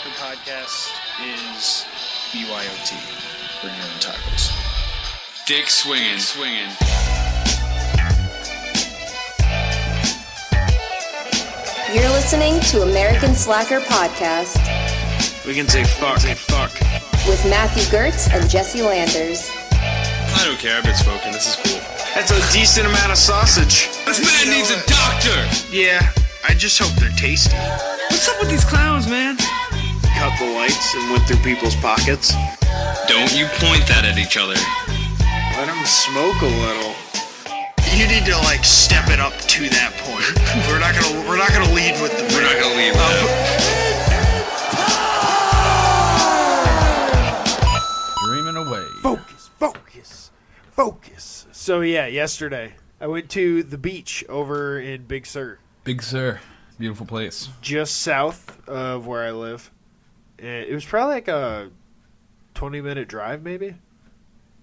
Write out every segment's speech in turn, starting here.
Slacker podcast is BYOT. Bring your own tacos. Dick swinging. You're listening to American Slacker Podcast We can say fuck. with Matthew Gertz and Jesse Landers. I don't care, I've been smoking, this is cool. That's a decent amount of sausage. This man needs a doctor! Yeah, I just hope they're tasty. What's up with these clowns, man? Cut the lights and went through people's pockets. Don't you point that at each other. Let them smoke a little. You need to step it up to that point. We're not gonna lead with the. We're not gonna lead with that. Dreaming away. Focus. So yeah, yesterday I went to the beach over in Big Sur, Big Sur. Beautiful place. just south of where I live. And it was probably like a 20-minute drive, maybe. It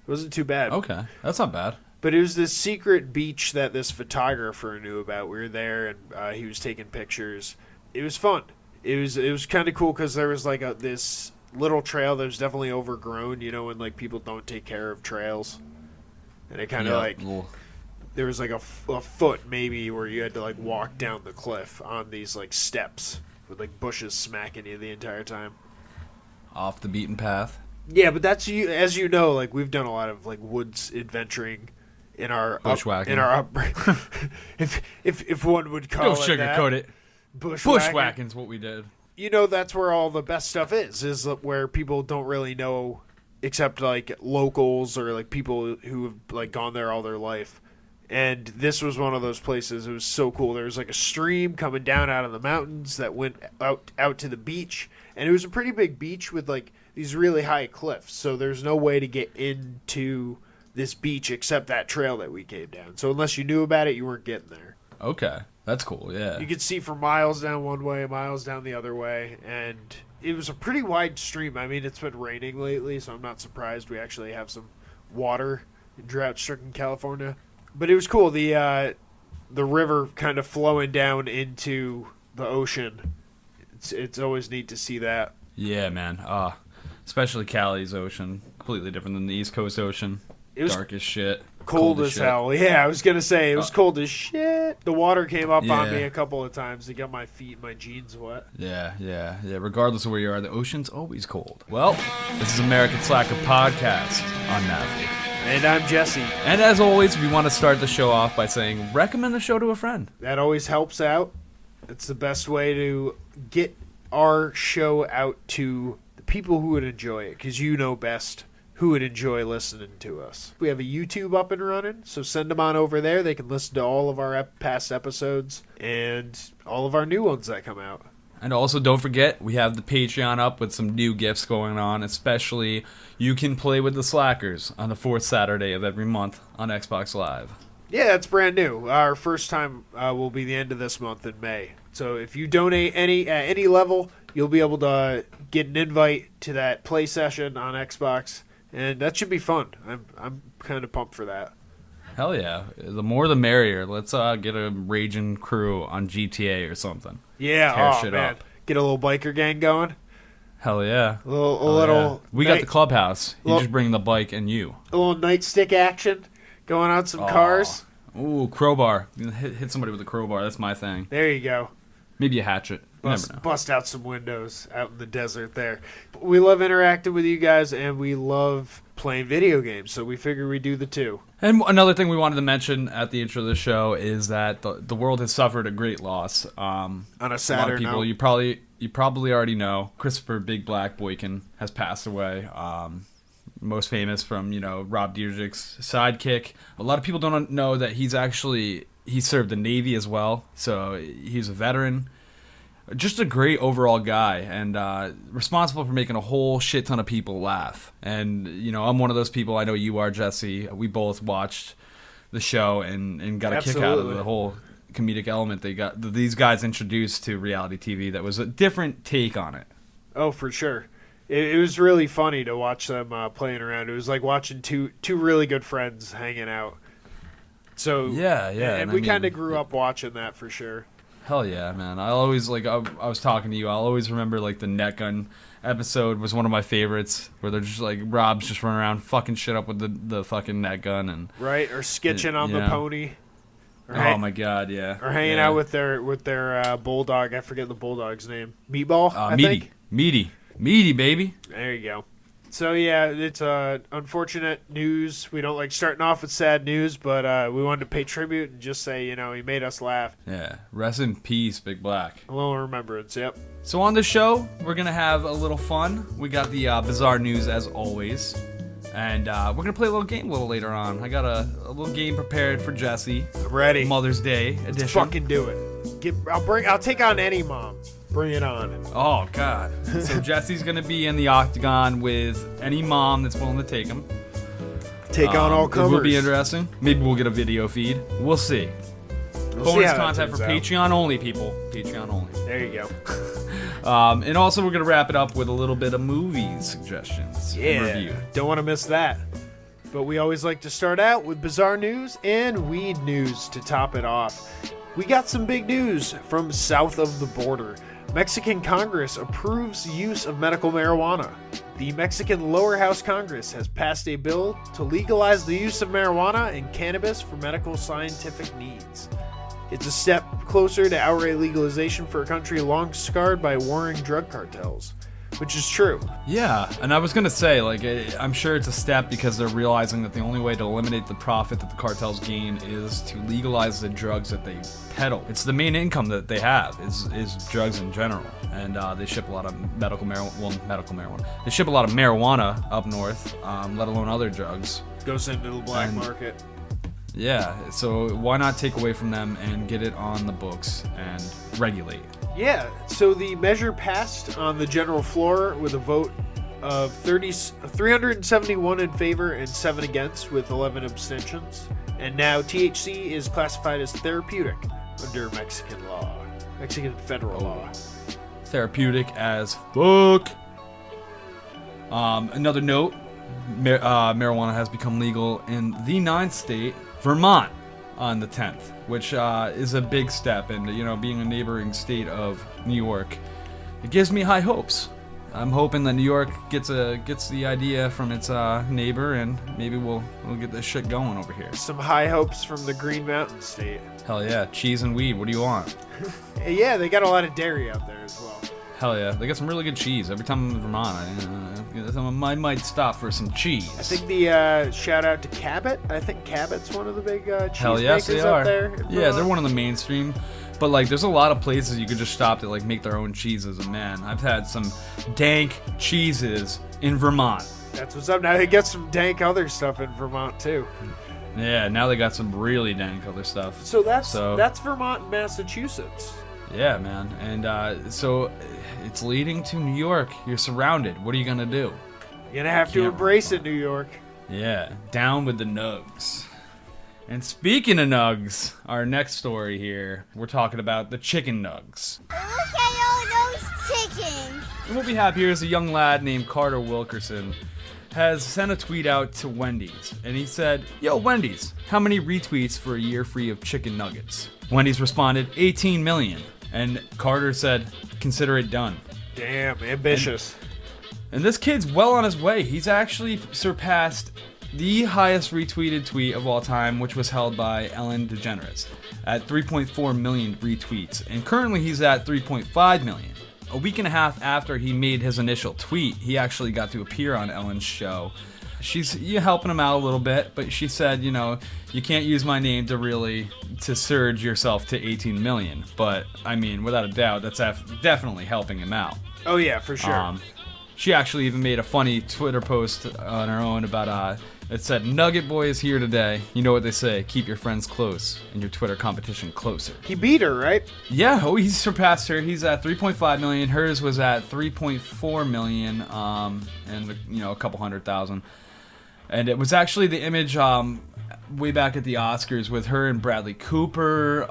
wasn't too bad. Okay, that's not bad. But it was this secret beach that this photographer knew about. We were there, and he was taking pictures. It was fun. It was kind of cool because there was this little trail that was definitely overgrown. You know, when people don't take care of trails, and it kind of there was a foot maybe where you had to walk down the cliff on these steps with bushes smacking you the entire time. Off the beaten path. Yeah, but that's as you know, we've done a lot of woods adventuring in our Bushwhacking. in our upbringing. if one would call Don't it that. sugarcoat it. Bushwhacking. Bushwhacking's what we did. You know, that's where all the best stuff is where people don't really know except locals or people who have gone there all their life. And this was one of those places. It was so cool. There was a stream coming down out of the mountains that went out to the beach, and it was a pretty big beach with these really high cliffs. So there's no way to get into this beach except that trail that we came down. So unless you knew about it, you weren't getting there. Okay, that's cool, yeah. You could see for miles down one way, miles down the other way, and it was a pretty wide stream. I mean, it's been raining lately, so I'm not surprised we actually have some water in drought-stricken California. But it was cool. The river kind of flowing down into the ocean. It's always neat to see that. Yeah, man. Especially Cali's ocean. Completely different than the East Coast ocean. It was dark as shit. cold as shit. hell. Yeah, I was going to say, it was cold as shit. The water came up on Yeah. me a couple of times to get my feet and my jeans wet. Yeah. Regardless of where you are, the ocean's always cold. Well, this is American Slacker Podcast. I'm Matthew. And I'm Jesse. And as always, we want to start the show off by saying recommend the show to a friend. That always helps out. It's the best way to get our show out to the people who would enjoy it, because you know best who would enjoy listening to us. We have a YouTube up and running, so send them on over there. They can listen to all of our past episodes and all of our new ones that come out. And also, don't forget, we have the Patreon up with some new gifts going on, especially you can play with the Slackers on the fourth Saturday of every month on Xbox Live. Yeah, that's brand new. Our first time will be the end of this month in May. So if you donate at any level, you'll be able to get an invite to that play session on Xbox, and that should be fun. I'm kind of pumped for that. Hell yeah. The more the merrier. Let's get a raging crew on GTA or something. Yeah, Tear oh shit man. up. Get a little biker gang going. Hell yeah. A little We got the clubhouse. You Little- just bring the bike and you. a little nightstick action going on some cars. Ooh, crowbar. You can hit somebody with a crowbar. That's my thing. There you go. Maybe a hatchet. You never know. Bust out some windows out in the desert there. We love interacting with you guys, and we love playing video games, so we figure we do the two. And another thing we wanted to mention at the intro of the show is that the world has suffered a great loss. On a A sadder lot of people, note. you probably already know, Christopher Big Black Boykin has passed away. Most famous from, Rob Dyrdek's sidekick. A lot of people don't know that he served the Navy as well, so he's a veteran. Just a great overall guy, and responsible for making a whole shit ton of people laugh. And, I'm one of those people, I know you are, Jesse. We both watched the show and got a kick out of the whole comedic element these guys introduced to reality TV that was a different take on it. Oh, for sure. It was really funny to watch them playing around. It was like watching two really good friends hanging out. So Yeah. and we kind of grew up watching that for sure. Hell yeah, man. I always, like, I was talking to you, I'll always remember, like, the net gun episode was one of my favorites, where they're just, like, Rob's just running around fucking shit up with the fucking net gun. And Right, or sketching on the pony. Oh my god, yeah. Or hanging out with their bulldog. I forget the bulldog's name. Meatball, I think? Meaty, baby. There you go. So, yeah, it's unfortunate news. We don't like starting off with sad news, but we wanted to pay tribute and just say, he made us laugh. Yeah, rest in peace, Big Black. A little remembrance, yep. So on the show, we're going to have a little fun. We got the bizarre news, as always. And we're going to play a little game a little later on. I got a little game prepared for Jesse. I'm ready. Mother's Day edition. Let's fucking do it. I'll take on any mom. Bring it on. Oh, God. So Jesse's going to be in the octagon with any mom that's willing to take him. Take on all comers. It will be interesting. Maybe we'll get a video feed. We'll see. We'll Bonus see content for Patreon only, people. Patreon only. There you go. And also we're going to wrap it up with a little bit of movie suggestions and review. Don't want to miss that. But we always like to start out with bizarre news and weed news to top it off. We got some big news from south of the border. Mexican Congress approves use of medical marijuana. The Mexican Lower House Congress has passed a bill to legalize the use of marijuana and cannabis for medical scientific needs. It's a step closer to outright legalization for a country long scarred by warring drug cartels, which is true. Yeah, and I was going to say, like, I'm sure it's a step because they're realizing that the only way to eliminate the profit that the cartels gain is to legalize the drugs that they peddle. It's the main income that they have, is drugs in general. And they ship a lot of medical marijuana. They ship a lot of marijuana up north, let alone other drugs. Goes into the black market. Yeah, so why not take away from them and get it on the books and regulate? Yeah, so the measure passed on the general floor with a vote of 371 in favor and 7 against, with 11 abstentions. And now THC is classified as therapeutic under Mexican federal law. Therapeutic as fuck. Another note, marijuana has become legal in the 9th state, Vermont, on the 10th, which is a big step. And, being a neighboring state of New York, it gives me high hopes. I'm hoping that New York gets the idea from its neighbor, and maybe we'll get this shit going over here. Some high hopes from the Green Mountain State. Hell yeah, cheese and weed. What do you want? Yeah, they got a lot of dairy out there as well. Hell yeah, they got some really good cheese. Every time I'm in Vermont, I might stop for some cheese. I think the shout out to Cabot. I think Cabot's one of the big cheese makers up there. Yeah, they're one of the mainstream. But like, there's a lot of places you could just stop to like make their own cheeses. And man, I've had some dank cheeses in Vermont. That's what's up. Now they get some dank other stuff in Vermont too. Yeah, now they got some really dank other stuff. So that's Vermont and Massachusetts. Yeah, man. And so it's leading to New York. You're surrounded. What are you gonna do? You're gonna have to embrace it, New York. Yeah, down with the nugs. And speaking of nugs, our next story here, we're talking about the chicken nugs. Look at all those chickens! And what we have here is a young lad named Carter Wilkerson has sent a tweet out to Wendy's, and he said, "Yo, Wendy's, how many retweets for a year free of chicken nuggets?" Wendy's responded, 18 million. And Carter said, "Consider it done." Damn, ambitious. And this kid's well on his way. He's actually surpassed the highest retweeted tweet of all time, which was held by Ellen DeGeneres at 3.4 million retweets. And currently he's at 3.5 million. A week and a half after he made his initial tweet, he actually got to appear on Ellen's show. She's helping him out a little bit, but she said, you can't use my name to surge yourself to 18 million. But, I mean, without a doubt, that's definitely helping him out. Oh, yeah, for sure. She actually even made a funny Twitter post on her own about, it said, "Nugget Boy is here today. You know what they say, keep your friends close and your Twitter competition closer." He beat her, right? Yeah, he surpassed her. He's at 3.5 million. Hers was at 3.4 million, and, a couple 100,000. And it was actually the image way back at the Oscars with her and Bradley Cooper.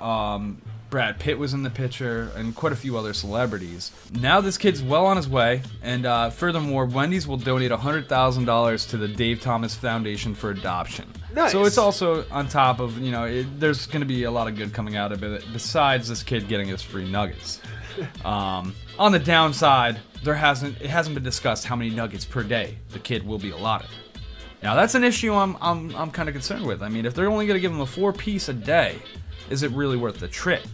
Brad Pitt was in the picture, and quite a few other celebrities. Now this kid's well on his way, and furthermore, Wendy's will donate $100,000 to the Dave Thomas Foundation for Adoption. Nice. So it's also on top of, there's going to be a lot of good coming out of it besides this kid getting his free nuggets. On the downside, it hasn't been discussed how many nuggets per day the kid will be allotted. Now that's an issue I'm kind of concerned with. I mean, if they're only going to give him a 4-piece a day, is it really worth the trip?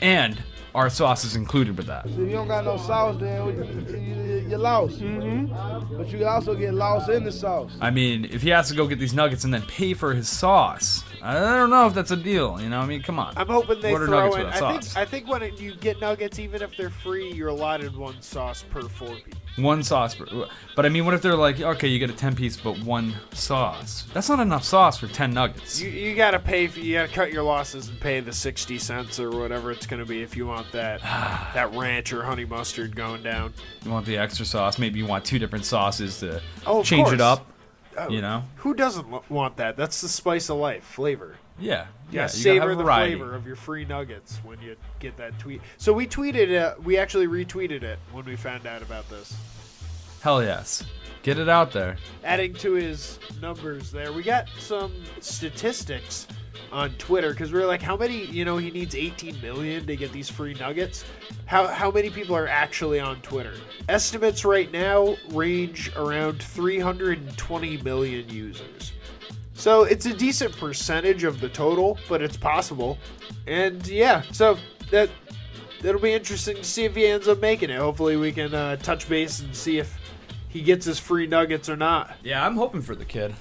And are sauces included with that? If you don't got no sauce, then you're lost. Mm-hmm. But you can also get lost in the sauce. I mean, if he has to go get these nuggets and then pay for his sauce, I don't know if that's a deal. I mean, come on. I'm hoping they Order throw nuggets in. without sauce. I think when you get nuggets, even if they're free, you're allotted one sauce per 4-piece. One sauce, but I mean, what if they're like, okay, you get a 10-piece, but one sauce? That's not enough sauce for 10 nuggets. You gotta pay. You gotta cut your losses and pay the 60 cents or whatever it's gonna be if you want that ranch or honey mustard going down. You want the extra sauce? Maybe you want 2 different sauces to Of change course. it up. Oh, who doesn't want that? That's the spice of life, flavor. Yeah, Yeah, you savor gotta have the variety. flavor of your free nuggets when you get that tweet. So we tweeted it. We actually retweeted it when we found out about this. Hell yes, get it out there. Adding to his numbers there, we got some statistics on Twitter because we were like, how many? He needs 18 million to get these free nuggets. How many people are actually on Twitter? Estimates right now range around 320 million users. So it's a decent percentage of the total, but it's possible. And yeah, so that'll be interesting to see if he ends up making it. Hopefully we can touch base and see if he gets his free nuggets or not. Yeah, I'm hoping for the kid.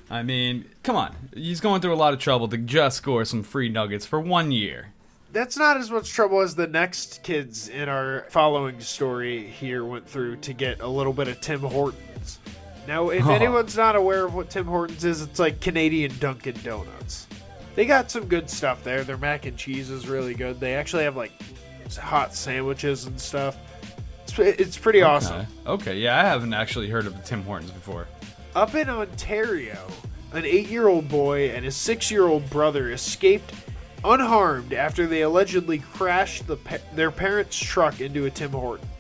I mean, come on. He's going through a lot of trouble to just score some free nuggets for 1 year. That's not as much trouble as the next kids in our following story here went through to get a little bit of Tim Hortons. Now, if anyone's not aware of what Tim Hortons is, it's like Canadian Dunkin' Donuts. They got some good stuff there. Their mac and cheese is really good. They actually have like hot sandwiches and stuff. It's pretty awesome. Okay, yeah, I haven't actually heard of Tim Hortons before. Up in Ontario, an 8-year-old boy and his 6-year-old brother escaped unharmed after they allegedly crashed their parents' truck into a Tim Hortons.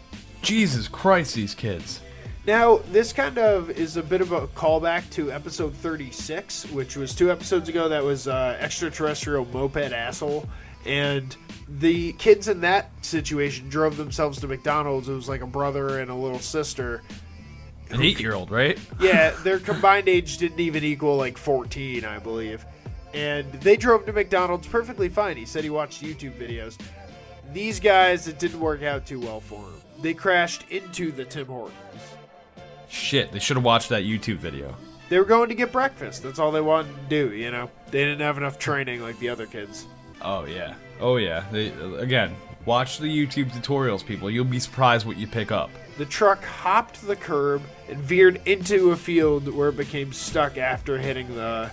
Jesus Christ, these kids. Now, this kind of is a bit of a callback to episode 36, which was 2 episodes ago. That was Extraterrestrial Moped Asshole. And the kids in that situation drove themselves to McDonald's. It was like a brother and a little sister. An 8-year-old, right? Yeah, their combined age didn't even equal like 14, I believe. And they drove to McDonald's perfectly fine. He said he watched YouTube videos. These guys, it didn't work out too well for them. They crashed into the Tim Hortons. Shit, they should have watched that YouTube video. They were going to get breakfast. That's all they wanted to do, They didn't have enough training like the other kids. Oh, yeah. Again, watch the YouTube tutorials, people. You'll be surprised what you pick up. The truck hopped the curb and veered into a field where it became stuck after hitting the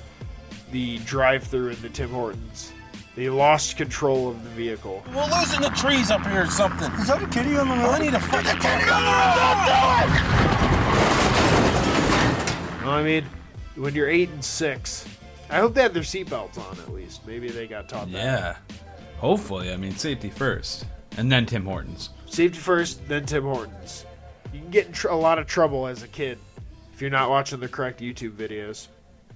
drive-thru in the Tim Hortons. They lost control of the vehicle. We're losing the trees up here or something. Is that a kitty on the road? I need a fucking kitty on the road! Don't do it! Well, I mean, when you're 8 and 6, I hope they had their seatbelts on at least. Maybe they got taught that. Yeah. Hopefully. I mean, safety first. And then Tim Hortons. Safety first, then Tim Hortons. You can get in a lot of trouble as a kid if you're not watching the correct YouTube videos.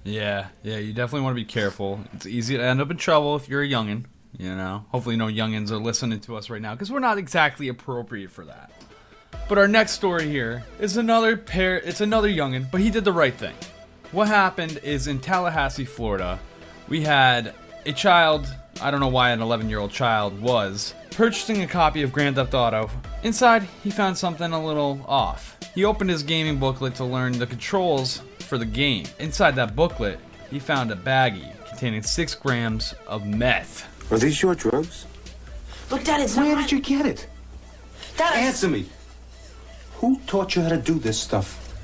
Yeah, you definitely want to be careful. It's easy to end up in trouble if you're a youngin', Hopefully no youngins are listening to us right now, because we're not exactly appropriate for that. But our next story here is another youngin', but he did the right thing. What happened is in Tallahassee, Florida, we had a child, I don't know why an 11-year-old child was, purchasing a copy of Grand Theft Auto. Inside, he found something a little off. He opened his gaming booklet to learn the controls for the game. Inside that booklet, he found a baggie containing 6 grams of meth. Are these your drugs? Look, Dad, it's Where not did you get it? Dad, Answer me. Who taught you how to do this stuff?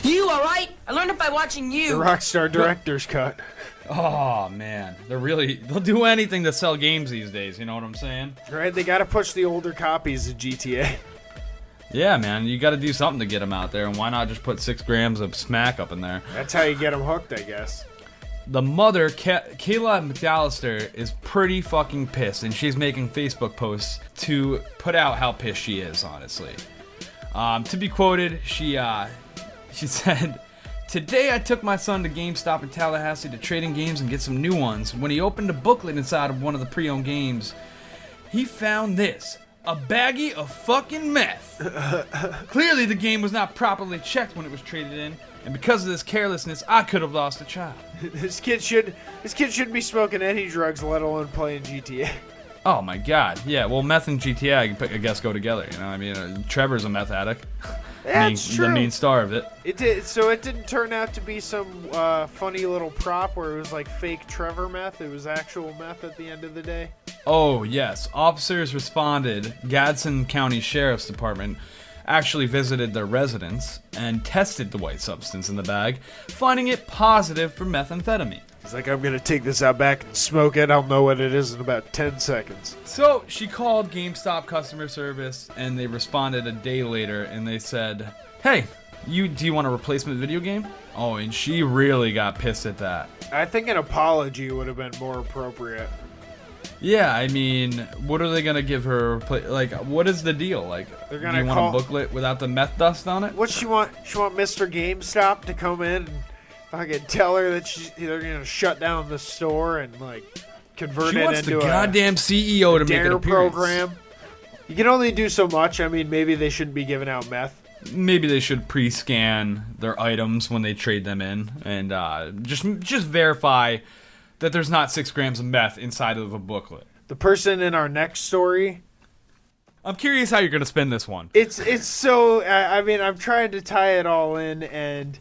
You, all right? I learned it by watching The you. Rockstar Director's Cut. Oh, man. They'll do anything to sell games these days, you know what I'm saying? Right? They got to push the older copies of GTA. Yeah, man, you got to do something to get them out there, and why not just put 6 grams of smack up in there? That's how you get them hooked, I guess. The mother, Kayla McAllister, is pretty fucking pissed, and she's making Facebook posts to put out how pissed she is, honestly. To be quoted, she said, Today I took my son to GameStop in Tallahassee to trade in games and get some new ones. When he opened a booklet inside of one of the pre-owned games, he found this. A baggie of fucking meth. Clearly the game was not properly checked when it was traded in, and because of this carelessness, I could have lost a child. This kid shouldn't be smoking any drugs, let alone playing GTA. Oh my god, yeah, well, meth and GTA, I guess, go together, you know? I mean, Trevor's a meth addict. Yeah, it's true. The main star of it. It did. So it didn't turn out to be some funny little prop where it was like fake Trevor meth. It was actual meth at the end of the day. Oh, yes. Officers responded. Gadsden County Sheriff's Department actually visited their residence and tested the white substance in the bag, finding it positive for methamphetamine. He's like, I'm going to take this out back and smoke it. I'll know what it is in about 10 seconds. So she called GameStop customer service, and they responded a day later, and they said, hey, do you want a replacement video game? Oh, and she really got pissed at that. I think an apology would have been more appropriate. Yeah, I mean, what are they going to give her? Like, what is the deal? Like, They're do gonna you want a booklet without the meth dust on it? What she want? She want Mr. GameStop to come in and fucking tell her that they're going to shut down the store and, like, convert She it wants into the goddamn CEO to make an dare appearance. program. You can only do so much. I mean, maybe they shouldn't be giving out meth. Maybe they should pre-scan their items when they trade them in, and just verify that there's not 6 grams of meth inside of a booklet. The person in our next story. I'm curious how you're gonna spin this one. It's so. I mean, I'm trying to tie it all in, and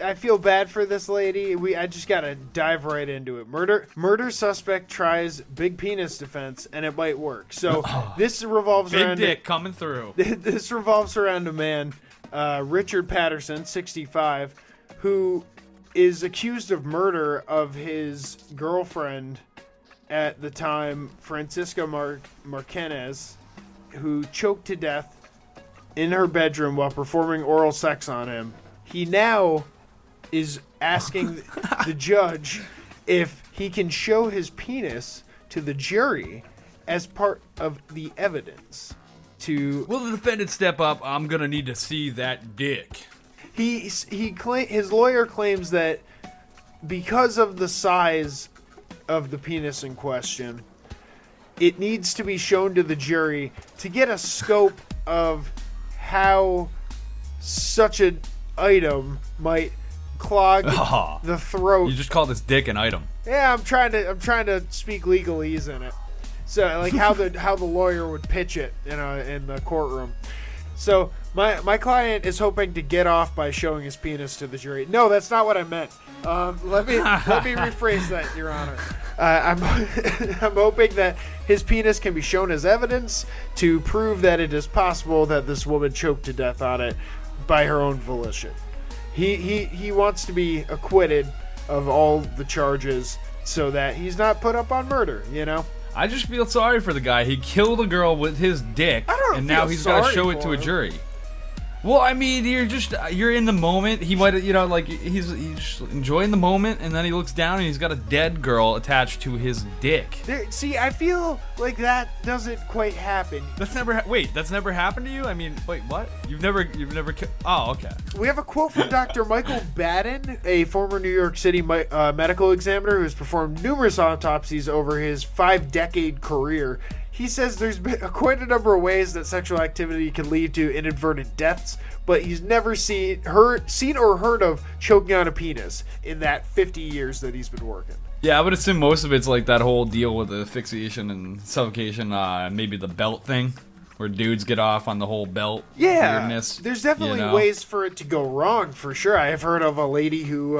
I feel bad for this lady. I just gotta dive right into it. Murder suspect tries big penis defense, and it might work. So this revolves around big dick coming through. This revolves around a man, Richard Patterson, 65, who is accused of murder of his girlfriend at the time, Francisca Marquez, who choked to death in her bedroom while performing oral sex on him. He now is asking the judge if he can show his penis to the jury as part of the evidence. Will the defendant step up? I'm gonna need to see that dick. His lawyer claims that because of the size of the penis in question, it needs to be shown to the jury to get a scope of how such an item might clog the throat. You just call this dick an item. Yeah, I'm trying to speak legalese in it. So like how the lawyer would pitch it in the courtroom. So my client is hoping to get off by showing his penis to the jury. No, that's not what I meant. Let me rephrase that, Your Honor. I'm hoping that his penis can be shown as evidence to prove that it is possible that this woman choked to death on it by her own volition. He wants to be acquitted of all the charges so that he's not put up on murder, you know? I just feel sorry for the guy. He killed a girl with his dick, and now he's got to show it to a jury. Well, I mean, you're in the moment. He might, he's just enjoying the moment, and then he looks down and he's got a dead girl attached to his dick. See, I feel like that doesn't quite happen. That's never happened to you? I mean, wait, what? You've never oh, okay. We have a quote from Dr. Michael Baden, a former New York City medical examiner who has performed numerous autopsies over his 5-decade career. He says there's been quite a number of ways that sexual activity can lead to inadvertent deaths, but he's never seen or heard of choking on a penis in that 50 years that he's been working. Yeah, I would assume most of it's like that whole deal with the asphyxiation and suffocation, maybe the belt thing, where dudes get off on the whole belt weirdness. There's definitely ways for it to go wrong, for sure. I've heard of a lady who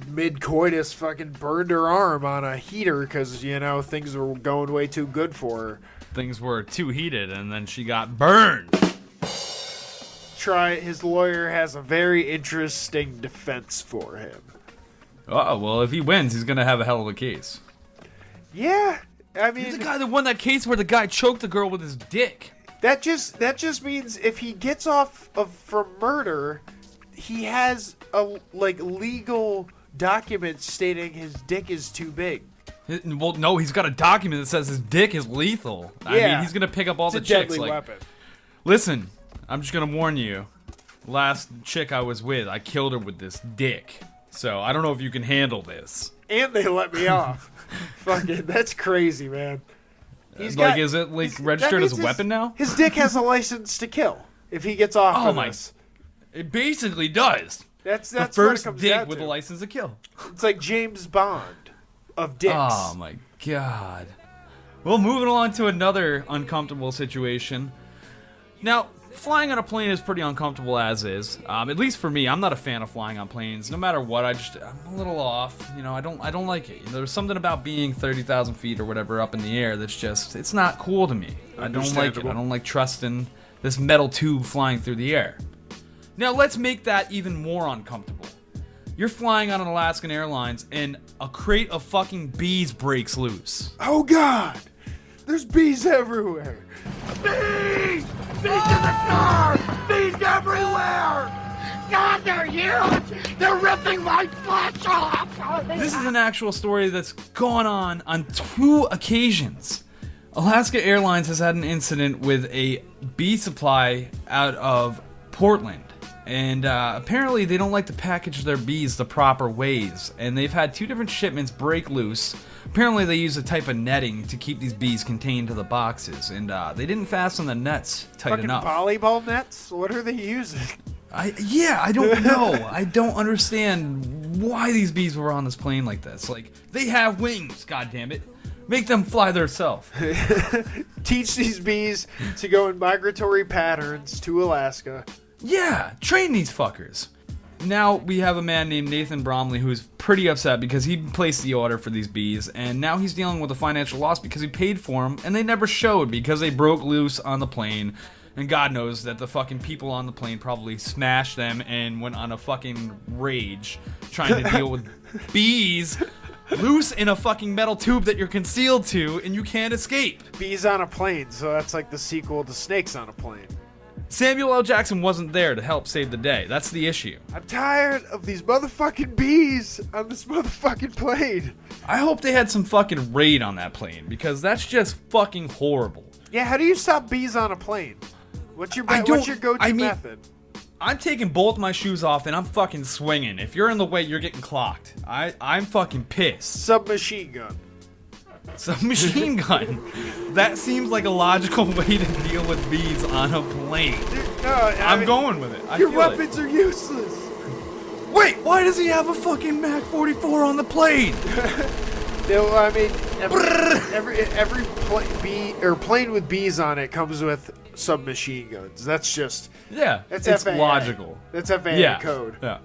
mid-coitus fucking burned her arm on a heater because, things were going way too good for her. Things were too heated, and then she got burned. His lawyer has a very interesting defense for him. Oh, well, if he wins, he's going to have a hell of a case. Yeah, I mean... He's the guy that won that case where the guy choked the girl with his dick. That just means if he gets off from murder, he has legal documents stating his dick is too big. Well, no, he's got a document that says his dick is lethal. I mean, he's going to pick up all the chicks. Deadly weapon. Listen, I'm just going to warn you. last chick I was with, I killed her with this dick. So I don't know if you can handle this. And they let me off. Fucking, that's crazy, man. Is it registered as a weapon now? His dick has a license to kill if he gets off of this. It basically does. That's the what it first comes dick down with to. a license to kill. It's like James Bond of dicks. Oh my god. Well, moving along to another uncomfortable situation. Now, flying on a plane is pretty uncomfortable as is. At least for me, I'm not a fan of flying on planes. No matter what, I'm a little off. You know, I don't like it. There's something about being 30,000 feet or whatever up in the air that's just, it's not cool to me. I don't like it. I don't like trusting this metal tube flying through the air. Now, let's make that even more uncomfortable. You're flying on an Alaskan Airlines and a crate of fucking bees breaks loose. Oh god! There's bees everywhere! Bees! Bees in the car! Bees everywhere! God, they're huge! They're ripping my flesh off! This is an actual story that's gone on 2 occasions. Alaska Airlines has had an incident with a bee supply out of Portland. And apparently they don't like to package their bees the proper ways. And they've had 2 different shipments break loose. Apparently they use a type of netting to keep these bees contained to the boxes. And they didn't fasten the nets tight enough. Volleyball nets? What are they using? I don't know. I don't understand why these bees were on this plane like this. Like, they have wings, goddammit. Make them fly themselves. Teach these bees to go in migratory patterns to Alaska. Yeah, train these fuckers. Now we have a man named Nathan Bromley who's pretty upset because he placed the order for these bees, and now he's dealing with a financial loss because he paid for them, and they never showed because they broke loose on the plane. And God knows that the fucking people on the plane probably smashed them and went on a fucking rage trying to deal with bees loose in a fucking metal tube that you're concealed to and you can't escape. Bees on a plane, so that's like the sequel to Snakes on a Plane. Samuel L. Jackson wasn't there to help save the day. That's the issue. I'm tired of these motherfucking bees on this motherfucking plane. I hope they had some fucking raid on that plane because that's just fucking horrible. Yeah, how do you stop bees on a plane? What's your go-to method? I'm taking both my shoes off and I'm fucking swinging. If you're in the way, you're getting clocked. I'm fucking pissed. Submachine gun. Submachine gun. That seems like a logical way to deal with bees on a plane. I'm going with it. Your weapons are useless. Wait, why does he have a fucking Mac 44 on the plane? I mean, every plane with bees on it comes with submachine guns. That's just it's FAA. logical. That's FAA code. Yeah.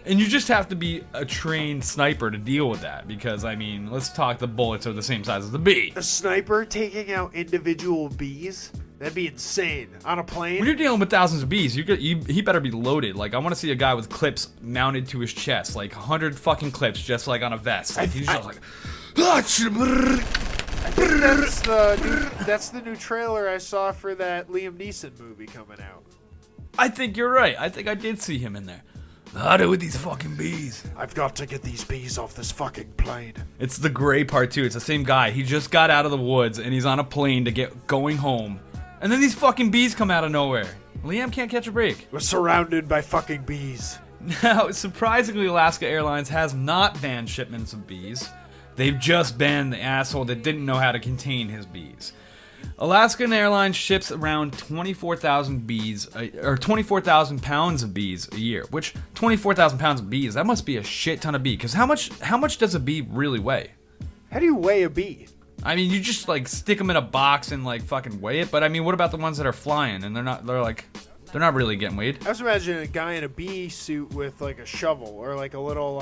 And you just have to be a trained sniper to deal with that because, I mean, let's talk, the bullets are the same size as the bee. A sniper taking out individual bees? That'd be insane. On a plane? When you're dealing with thousands of bees, he better be loaded. Like, I want to see a guy with clips mounted to his chest, like 100 fucking clips, just like on a vest. Like, he's just like... I think that's the new trailer I saw for that Liam Neeson movie coming out. I think you're right. I think I did see him in there. How do with these fucking bees? I've got to get these bees off this fucking plane. It's the gray part too. It's the same guy. He just got out of the woods and he's on a plane to get going home. And then these fucking bees come out of nowhere. Liam can't catch a break. We're surrounded by fucking bees. Now, surprisingly, Alaska Airlines has not banned shipments of bees. They've just banned the asshole that didn't know how to contain his bees. Alaskan Airlines ships around 24,000 bees, or 24,000 pounds of bees a year. Which 24,000 pounds of bees, that must be a shit ton of bee. Because how much does a bee really weigh? How do you weigh a bee? I mean, you just like stick them in a box and like fucking weigh it. But I mean, what about the ones that are flying and they're not really getting weighed? I was imagining a guy in a bee suit with like a shovel or like a little.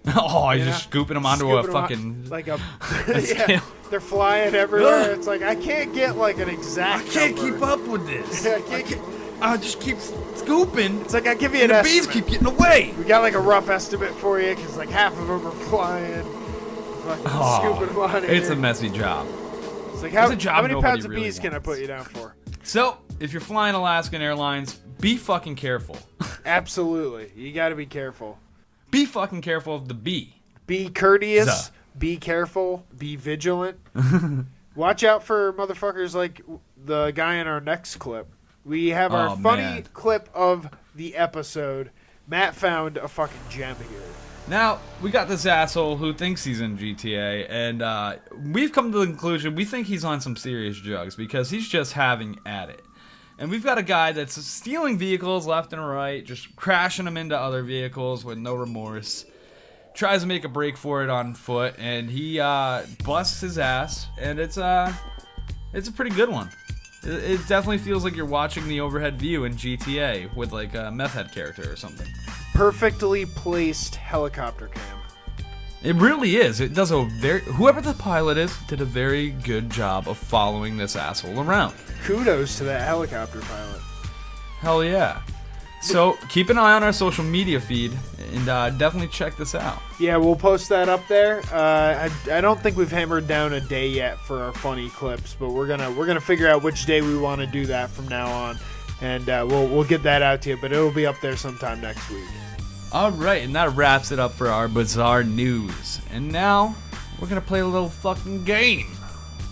He's just scooping them onto a fucking like a yeah, they're flying everywhere. It's like I can't get like an exact. I can't number. keep up with this. Yeah, I just keep scooping. It's like I give you an the estimate. bees keep getting away. We got like a rough estimate for you because like half of them are flying. Scooping them out of it's here. a messy job. It's like how many nobody pounds of really bees can I wants. put you down for? So if you're flying Alaskan Airlines, be fucking careful. Absolutely, you got to be careful. Be fucking careful of the bee. Be courteous. Be careful. Be vigilant. Watch out for motherfuckers like the guy in our next clip. We have our Oh, funny man. clip of the episode. Matt found a fucking gem here. Now, we got this asshole who thinks he's in GTA, and we've come to the conclusion we think he's on some serious drugs because he's just having at it. And we've got a guy that's stealing vehicles left and right, just crashing them into other vehicles with no remorse. Tries to make a break for it on foot, and he busts his ass, and it's a pretty good one. It definitely feels like you're watching the overhead view in GTA with like a meth head character or something. Perfectly placed helicopter cam. It really is. It does whoever the pilot is did a very good job of following this asshole around. Kudos to that helicopter pilot. Hell yeah. So keep an eye on our social media feed and definitely check this out. Yeah, we'll post that up there. I don't think we've hammered down a day yet for our funny clips, but we're gonna figure out which day we want to do that from now on, and we'll get that out to you. But it'll be up there sometime next week. All right, and that wraps it up for our bizarre news. And now we're gonna play a little fucking game.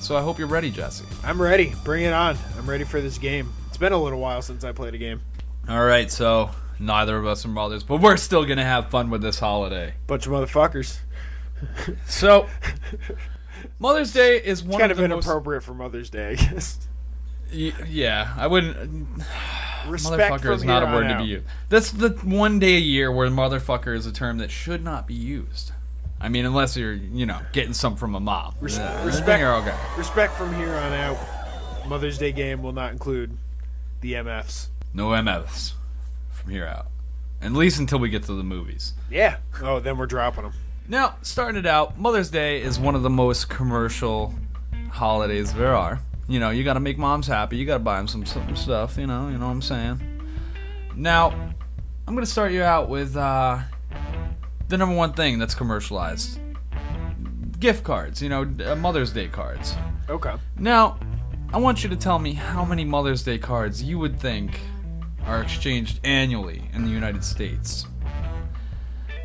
So I hope you're ready, Jesse. I'm ready. Bring it on. I'm ready for this game. It's been a little while since I played a game. All right, so neither of us are mothers, but we're still gonna have fun with this holiday. Bunch of motherfuckers. So, Mother's Day is one kind of of the most inappropriate for Mother's Day, I guess. Yeah, I wouldn't. Respect motherfucker from is not a here word on to be out. used. That's the one day a year where motherfucker is a term that should not be used. I mean, unless you're, getting some from a mom. Respect. You're okay. Respect from here on out. Mother's Day game will not include the MFs. No MFs from here out. At least until we get to the movies. Yeah. Oh, then we're dropping them. Now, starting it out, Mother's Day is one of the most commercial holidays there are. You got to make moms happy. You got to buy them some stuff. You know what I'm saying. Now, I'm gonna start you out with the number one thing that's commercialized: gift cards. Mother's Day cards. Okay. Now, I want you to tell me how many Mother's Day cards you would think are exchanged annually in the United States.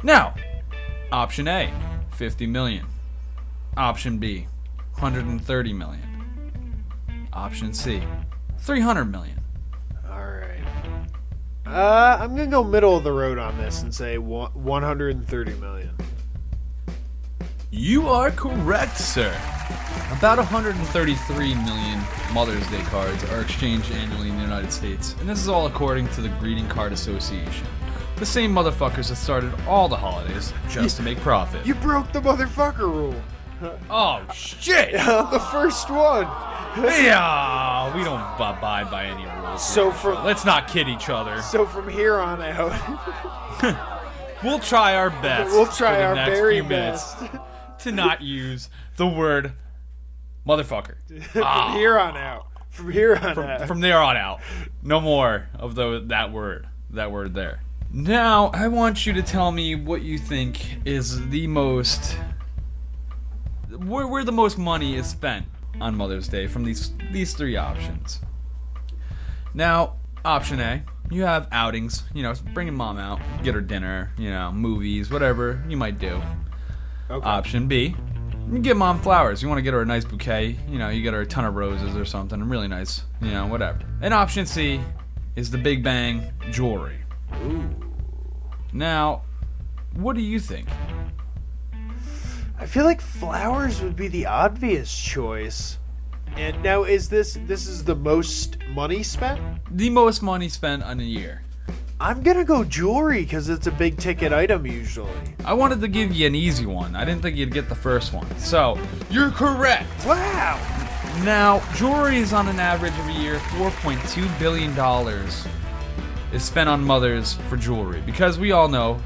Now, option A, 50 million. Option B, 130 million. Option C, 300 million. All right. I'm gonna go middle of the road on this and say 130 million. You are correct, sir. About 133 million Mother's Day cards are exchanged annually in the United States, and this is all according to the Greeting Card Association. The same motherfuckers that started all the holidays just to make profit. You broke the motherfucker rule. Oh, shit! The first one. Yeah, we don't abide by any rules. So let's not kid each other. So from here on out, we'll try our best. We'll try for the our next very few minutes best to not use the word motherfucker. From here on out. From here on out. From there on out. No more of that word. That word there. Now, I want you to tell me what you think is the most... Where the most money is spent on Mother's Day from these three options. Now, option A, you have outings, bringing mom out, get her dinner, movies, whatever you might do. Okay. Option B, you get mom flowers. You want to get her a nice bouquet, you get her a ton of roses or something, really nice, whatever. And option C is the big bang jewelry. Ooh. Now, what do you think? I feel like flowers would be the obvious choice. And now is this is the most money spent? The most money spent on a year. I'm gonna go jewelry because it's a big ticket item usually. I wanted to give you an easy one. I didn't think you'd get the first one. So, you're correct. Wow. Now, jewelry is on an average of a year, $4.2 billion is spent on mothers for jewelry. Because we all know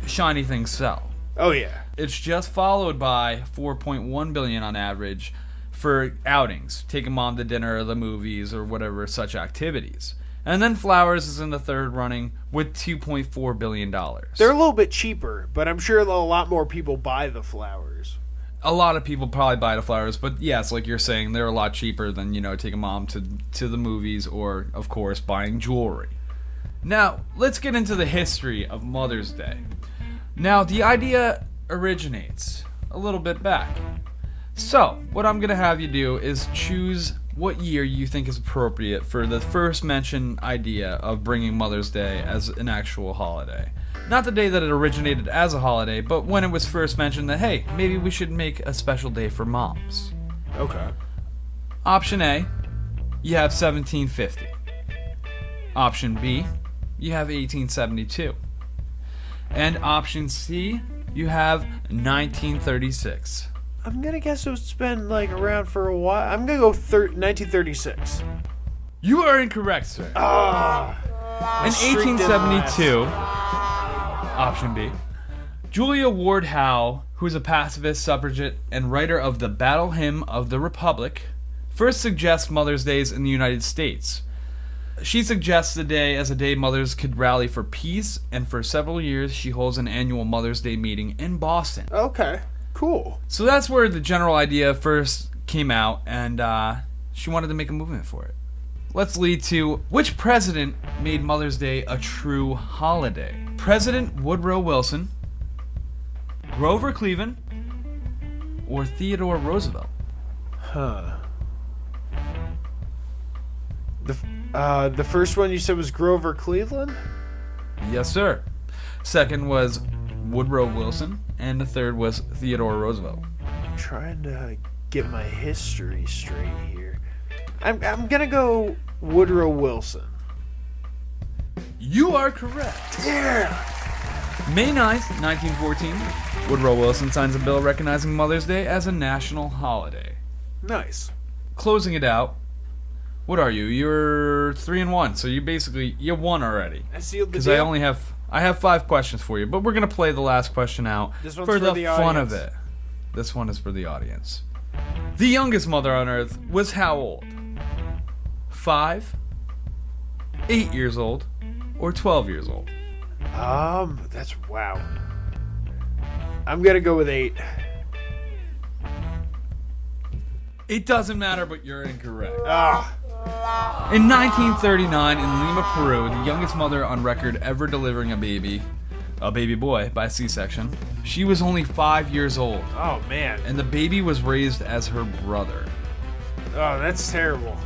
shiny things sell. Oh yeah. It's just followed by $4.1 billion on average for outings, taking mom to dinner or the movies or whatever such activities. And then flowers is in the third running with $2.4 billion. They're a little bit cheaper, but I'm sure a lot more people buy the flowers. A lot of people probably buy the flowers, but yes, like you're saying, they're a lot cheaper than, taking mom to the movies or, of course, buying jewelry. Now, let's get into the history of Mother's Day. Now, the idea originates a little bit back. So, what I'm going to have you do is choose what year you think is appropriate for the first mentioned idea of bringing Mother's Day as an actual holiday. Not the day that it originated as a holiday, but when it was first mentioned that, hey, maybe we should make a special day for moms. Okay. Option A, you have 1750. Option B, you have 1872. And option C, you have 1936. I'm gonna guess it's been like around for a while. I'm gonna go 1936. You are incorrect, sir. In 1872, option B, Julia Ward Howe, who is a pacifist, suffragette, and writer of the Battle Hymn of the Republic, first suggests Mother's Days in the United States. She suggests the day as a day mothers could rally for peace, and for several years she holds an annual Mother's Day meeting in Boston. Okay, cool. So that's where the general idea first came out, and she wanted to make a movement for it. Let's lead to which president made Mother's Day a true holiday? President Woodrow Wilson, Grover Cleveland, or Theodore Roosevelt? The first one you said was Grover Cleveland? Yes, sir. Second was Woodrow Wilson, and the third was Theodore Roosevelt. I'm trying to get my history straight here. I'm gonna go Woodrow Wilson. You are correct. Yeah! May 9th, 1914, Woodrow Wilson signs a bill recognizing Mother's Day as a national holiday. Nice. Closing it out, what are you? You're 3-1, so you won already. I sealed the Because deal. I have 5 questions for you, but we're gonna play the last question out This one's for the fun audience. of it. This one is for the audience. The youngest mother on Earth was how old? 5, 8 years old, or 12 years old? That's wow. I'm gonna go with 8. It doesn't matter, but you're incorrect. Ah. In 1939, in Lima, Peru, the youngest mother on record ever delivering a baby boy, by C-section, she was only 5 years old, Oh man. and the baby was raised as her brother. Oh, that's terrible.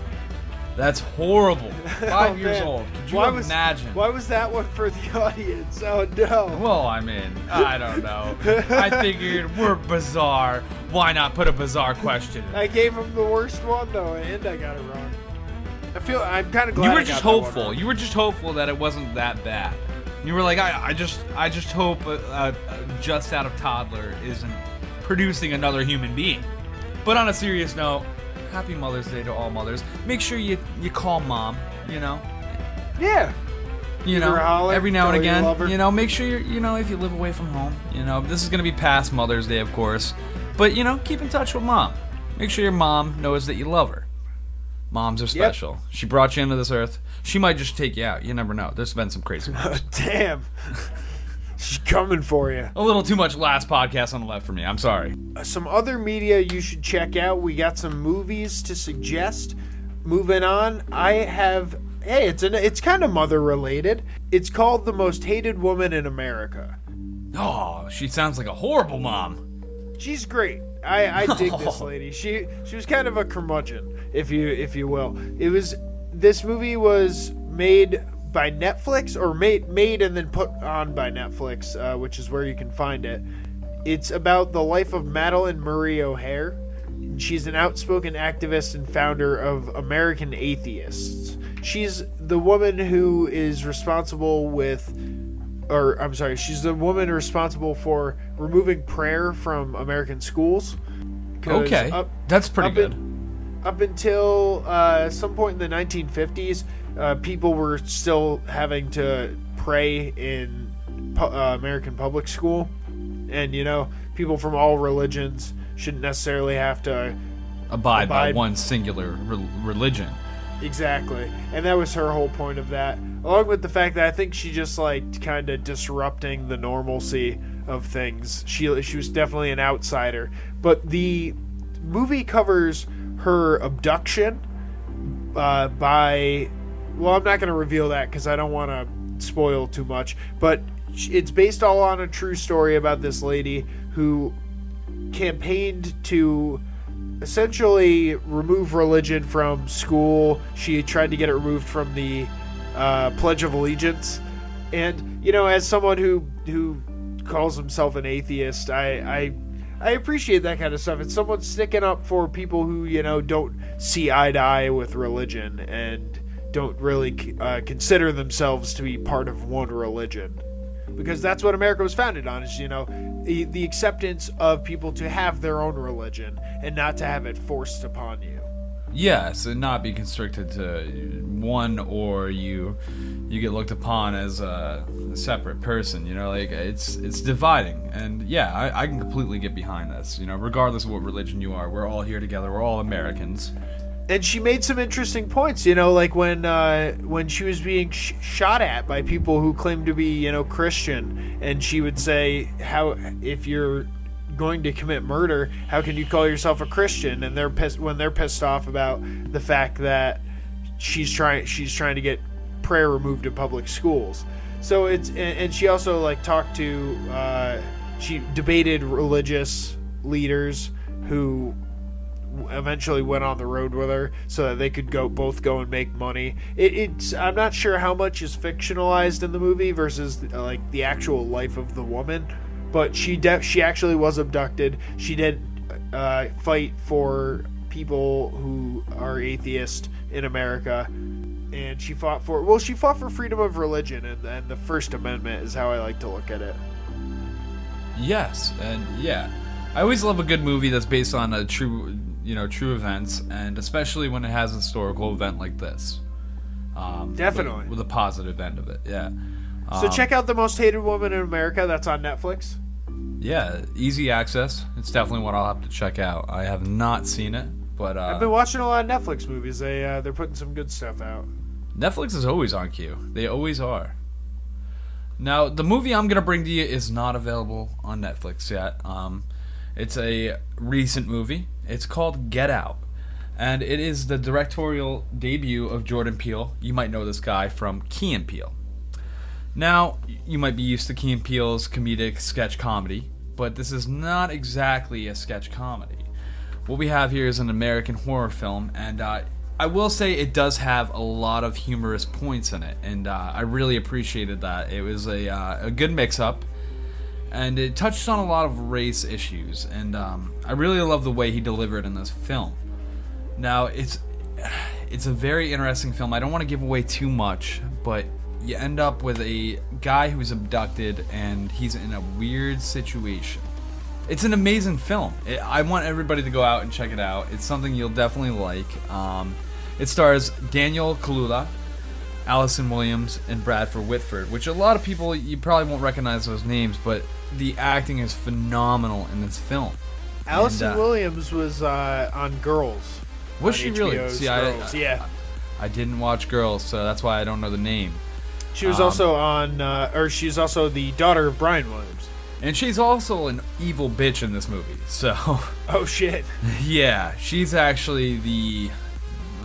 That's horrible. 5 years man. old. Could you Why imagine? Why was that one for the audience? Oh no. Well, I mean, I don't know. I figured we're bizarre. Why not put a bizarre question? I gave him the worst one though, and I got it wrong. I'm kind of glad. You were I just got that one hopeful. wrong. You were just hopeful that it wasn't that bad. You were like, I just hope a just out of toddler isn't producing another human being. But on a serious note, happy Mother's Day to all mothers. Make sure you call mom. You know. Yeah. You Give her a know, holler, every now and tell her you love again. her. You know, make sure if you live away from home. You know, this is gonna be past Mother's Day, of course. But keep in touch with mom. Make sure your mom knows that you love her. Moms are special. She brought you into this earth. She might just take you out. You never know. There's been some crazy ones. Damn. She's coming for you. A little too much last podcast on the left for me. I'm sorry. Some other media you should check out. We got some movies to suggest. Moving on, I have. Hey, it's kind of mother related. It's called The Most Hated Woman in America. Oh, she sounds like a horrible mom. She's great. I dig this lady. She was kind of a curmudgeon, if you will. This movie was made by Netflix, or made and then put on by Netflix, which is where you can find it. It's about the life of Madeline Murray O'Hare. She's an outspoken activist and founder of American Atheists. She's the woman who is responsible she's the woman responsible for removing prayer from American schools. 'Cause Okay, that's pretty good. Up until some point in the 1950s, people were still having to pray in American public school. And, people from all religions shouldn't necessarily have to Abide by one singular religion. Exactly. And that was her whole point of that. Along with the fact that I think she just kind of disrupting the normalcy of things. She was definitely an outsider. But the movie covers her abduction by... Well, I'm not going to reveal that because I don't want to spoil too much. But it's based all on a true story about this lady who campaigned to essentially remove religion from school. She tried to get it removed from the Pledge of Allegiance. And, you know, as someone who calls himself an atheist, I appreciate that kind of stuff. It's someone sticking up for people who, you know, don't see eye to eye with religion and don't really consider themselves to be part of one religion. Because that's what America was founded on, is, you know, the acceptance of people to have their own religion and not to have it forced upon you. Yes, and not be constricted to one, or you get looked upon as a separate person. You know, like it's dividing. And yeah, I can completely get behind this. You know, regardless of what religion you are, we're all here together. We're all Americans. And she made some interesting points, you know, like when she was being shot at by people who claimed to be, you know, Christian, and she would say, "How, if you're going to commit murder, how can you call yourself a Christian?" And they're pissed off about the fact that she's trying to get prayer removed in public schools. So and she also like talked to she debated religious leaders who eventually went on the road with her so that they could both go and make money. I'm not sure how much is fictionalized in the movie versus like the actual life of the woman, but she actually was abducted. She did fight for people who are atheist in America, and she fought for freedom of religion, and the First Amendment is how I like to look at it. Yes, and yeah, I always love a good movie that's based on a true events, and especially when it has a historical event like this. Definitely. With a positive end of it, yeah. So check out The Most Hated Woman in America. That's on Netflix. Yeah, easy access. It's definitely what I'll have to check out. I have not seen it, but I've been watching a lot of Netflix movies. They're putting some good stuff out. Netflix is always on cue. They always are. Now, the movie I'm going to bring to you is not available on Netflix yet. It's a recent movie. It's called Get Out, and it is the directorial debut of Jordan Peele. You might know this guy from Key and Peele. Now, you might be used to Key and Peele's comedic sketch comedy, but this is not exactly a sketch comedy. What we have here is an American horror film, and I will say it does have a lot of humorous points in it, and I really appreciated that. It was a good mix-up, and it touched on a lot of race issues, and I really love the way he delivered in this film. Now, it's a very interesting film. I don't want to give away too much, but you end up with a guy who's abducted, and he's in a weird situation. It's an amazing film. I want everybody to go out and check it out. It's something you'll definitely like. It stars Daniel Kaluuya, Allison Williams, and Bradford Whitford, which a lot of people, you probably won't recognize those names, but the acting is phenomenal in this film. Allison Williams was on Girls. Was she really? See, Girls. Yeah. I didn't watch Girls, so that's why I don't know the name. She was also on, she's also the daughter of Brian Williams. And she's also an evil bitch in this movie, so... Oh, shit. Yeah, she's actually the...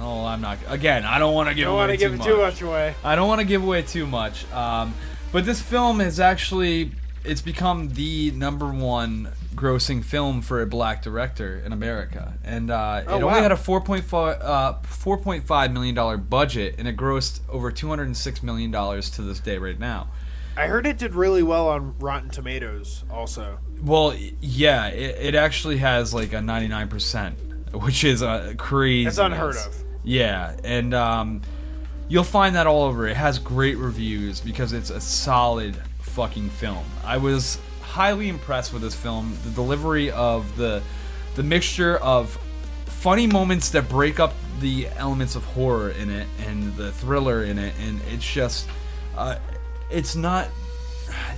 Oh, I'm not... Again, I don't want to give away too much. Don't want to give too much away. I don't want to give away too much. But this film has actually... It's become the #1 grossing film for a black director in America. And it only had a $4.5 million budget, and it grossed over $206 million to this day right now. I heard it did really well on Rotten Tomatoes also. Well, yeah, it actually has like a 99%, which is crazy. That's unheard of. Yeah, and you'll find that all over. It has great reviews because it's a solid fucking film. I was highly impressed with this film. The delivery of the mixture of funny moments that break up the elements of horror in it and the thriller in it, and it's just it's not,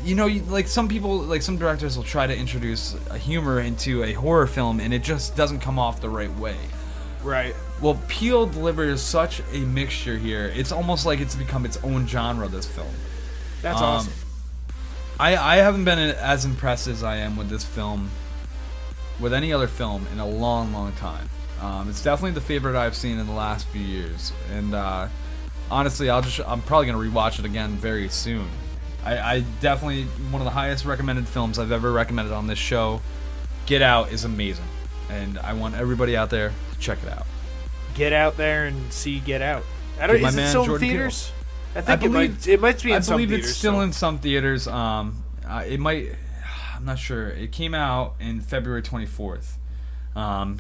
you know, like some people, like some directors will try to introduce a humor into a horror film and it just doesn't come off the right way. Right. Well, Peele delivers such a mixture here. It's almost like it's become its own genre, this film. That's awesome. I haven't been as impressed as I am with this film, with any other film, in a long, long time. It's definitely the favorite I've seen in the last few years. And honestly, I'm probably going to rewatch it again very soon. I definitely, one of the highest recommended films I've ever recommended on this show. Get Out is amazing. and I want everybody out there to check it out. Get out there and see Get Out. With my Is it man, still in Jordan theaters? Peele. I think it might be in some I believe theaters. it's still in some theaters. It might. I'm not sure. It came out in February 24th.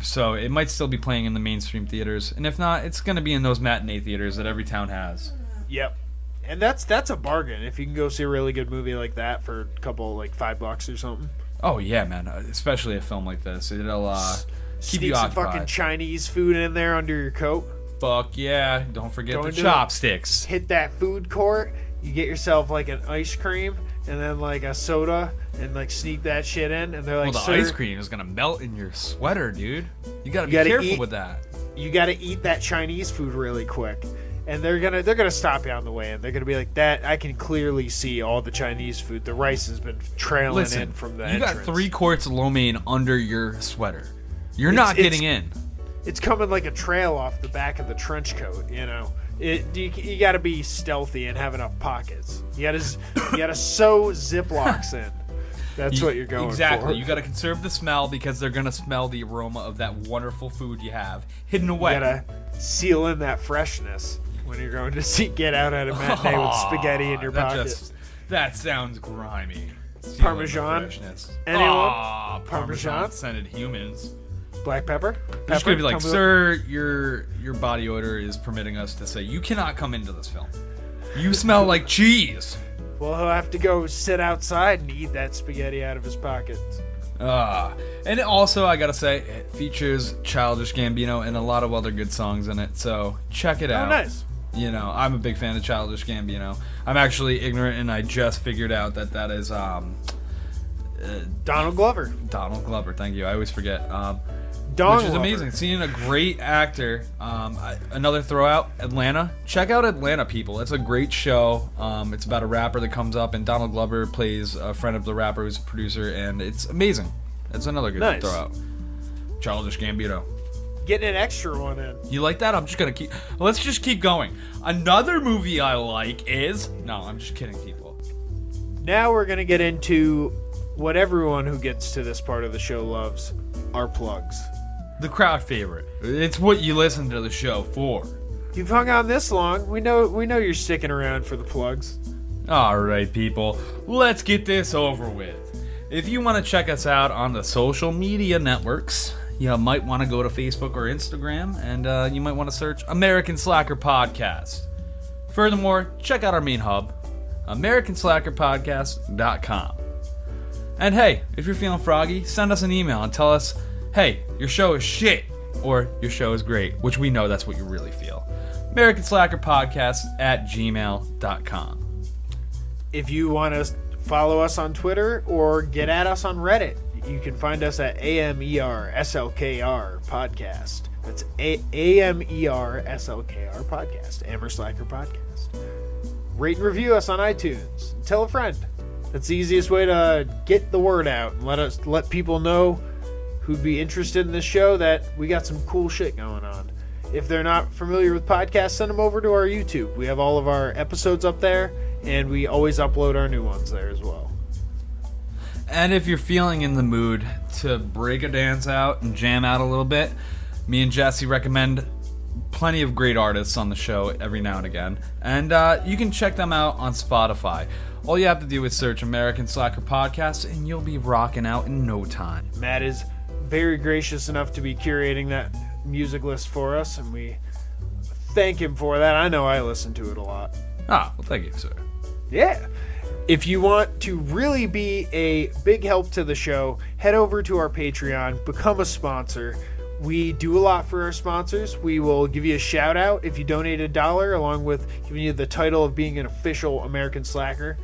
So it might still be playing in the mainstream theaters, and if not, it's going to be in those matinee theaters that every town has. Yep. And that's a bargain if you can go see a really good movie like that for a couple, like $5 or something. Oh yeah, man! Especially a film like this, it'll keep Sneak you some occupied. fucking Chinese food in there under your coat. Fuck yeah! Don't forget Go the into chopsticks. Hit that food court. You get yourself like an ice cream and then like a soda and like sneak that shit in. And they're like, Well, the ice cream is gonna melt in your sweater, dude. You gotta be careful with that. You gotta eat that Chinese food really quick. And they're gonna stop you on the way, and they're gonna be like, "That I can clearly see all the Chinese food. The rice has been trailing in from the entrance. You got 3 quarts of lo mein under your sweater. You're not getting in. It's coming like a trail off the back of the trench coat. You know, you got to be stealthy and have enough pockets. You gotta sew Ziplocs in. That's what you're going for. Exactly. You gotta conserve the smell because they're gonna smell the aroma of that wonderful food you have hidden away. You gotta seal in that freshness when you're going to see Get Out at a matinee with spaghetti in your pocket. That sounds grimy. Parmesan? Anyone? Parmesan scented humans. Black pepper? They're just gonna be like, sir, your body odor is permitting us to say you cannot come into this film. You smell like cheese. Well, he'll have to go sit outside and eat that spaghetti out of his pockets. And also, I gotta say, it features Childish Gambino and a lot of other good songs in it, so check it out. Oh, nice. You know, I'm a big fan of Childish Gambino. I'm actually ignorant, and I just figured out that is Donald Glover. Donald Glover, thank you. I always forget. Donald which is amazing. Seeing a great actor. Another throwout, Atlanta. Check out Atlanta, people. It's a great show. It's about a rapper that comes up, and Donald Glover plays a friend of the rapper who's a producer, and it's amazing. It's another good throwout. Childish Gambino. Getting an extra one in. You like that? Let's just keep going. Another movie I like is... No, I'm just kidding, people. Now we're going to get into what everyone who gets to this part of the show loves, our plugs. The crowd favorite. It's what you listen to the show for. You've hung on this long. We know you're sticking around for the plugs. Alright, people. Let's get this over with. If you want to check us out on the social media networks... You might want to go to Facebook or Instagram, and you might want to search American Slacker Podcast. Furthermore, check out our main hub, AmericanSlackerPodcast.com. And hey, if you're feeling froggy, send us an email and tell us, hey, your show is shit, or your show is great, which we know that's what you really feel. AmericanSlackerPodcast@gmail.com. If you want to follow us on Twitter or get at us on Reddit, you can find us at AMERSLKR Podcast. That's AMERSLKR Podcast. Amer Slacker Podcast. Rate and review us on iTunes. Tell a friend. That's the easiest way to get the word out and let people know who'd be interested in this show that we got some cool shit going on. If they're not familiar with podcasts, send them over to our YouTube. We have all of our episodes up there, and we always upload our new ones there as well. And if you're feeling in the mood to break a dance out and jam out a little bit, me and Jesse recommend plenty of great artists on the show every now and again. And you can check them out on Spotify. All you have to do is search American Slacker Podcast, and you'll be rocking out in no time. Matt is very gracious enough to be curating that music list for us, and we thank him for that. I know I listen to it a lot. Well, thank you, sir. Yeah. If you want to really be a big help to the show, head over to our Patreon, become a sponsor. We do a lot for our sponsors. We will give you a shout out if you donate $1, along with giving you the title of being an official American Slacker.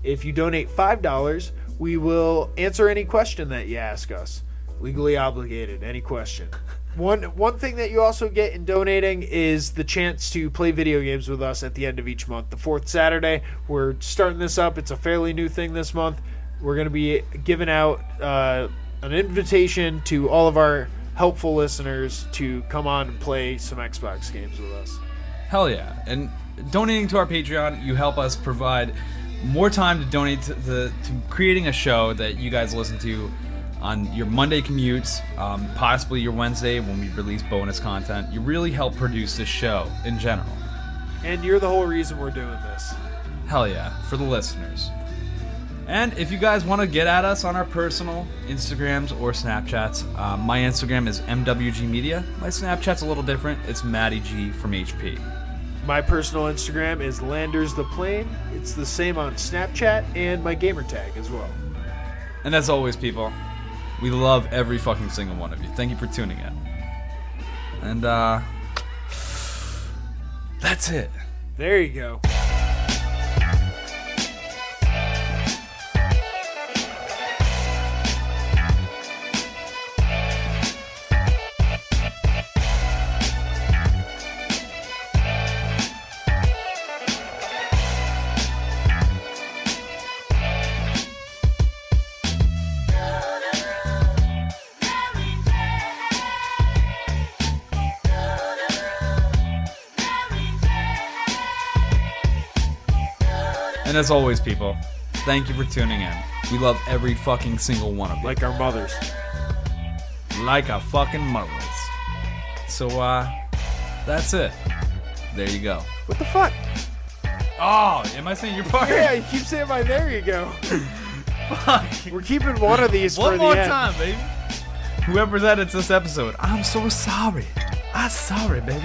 If you donate $5, we will answer any question that you ask us. Legally obligated, any question. One thing that you also get in donating is the chance to play video games with us at the end of each month. The fourth Saturday, we're starting this up. It's a fairly new thing this month. We're going to be giving out an invitation to all of our helpful listeners to come on and play some Xbox games with us. Hell yeah. And donating to our Patreon, you help us provide more time to donate to creating a show that you guys listen to on your Monday commutes, possibly your Wednesday when we release bonus content. You really help produce this show in general. And you're the whole reason we're doing this. Hell yeah, for the listeners. And if you guys want to get at us on our personal Instagrams or Snapchats, my Instagram is MWGmedia. My Snapchat's a little different. It's Matty G from HP. My personal Instagram is Landers the Plane. It's the same on Snapchat and my gamer tag as well. And as always, people, we love every fucking single one of you. Thank you for tuning in. And that's it. There you go. And as always, people, thank you for tuning in. We love every fucking single one of you. Like our mothers. Like our fucking mothers. So, that's it. There you go. What the fuck? Oh, am I saying your part? Yeah, you keep saying my there you go. Fuck. We're keeping one of these One for more the end. time, baby. Whoever's edits this episode, I'm so sorry. I'm sorry, baby.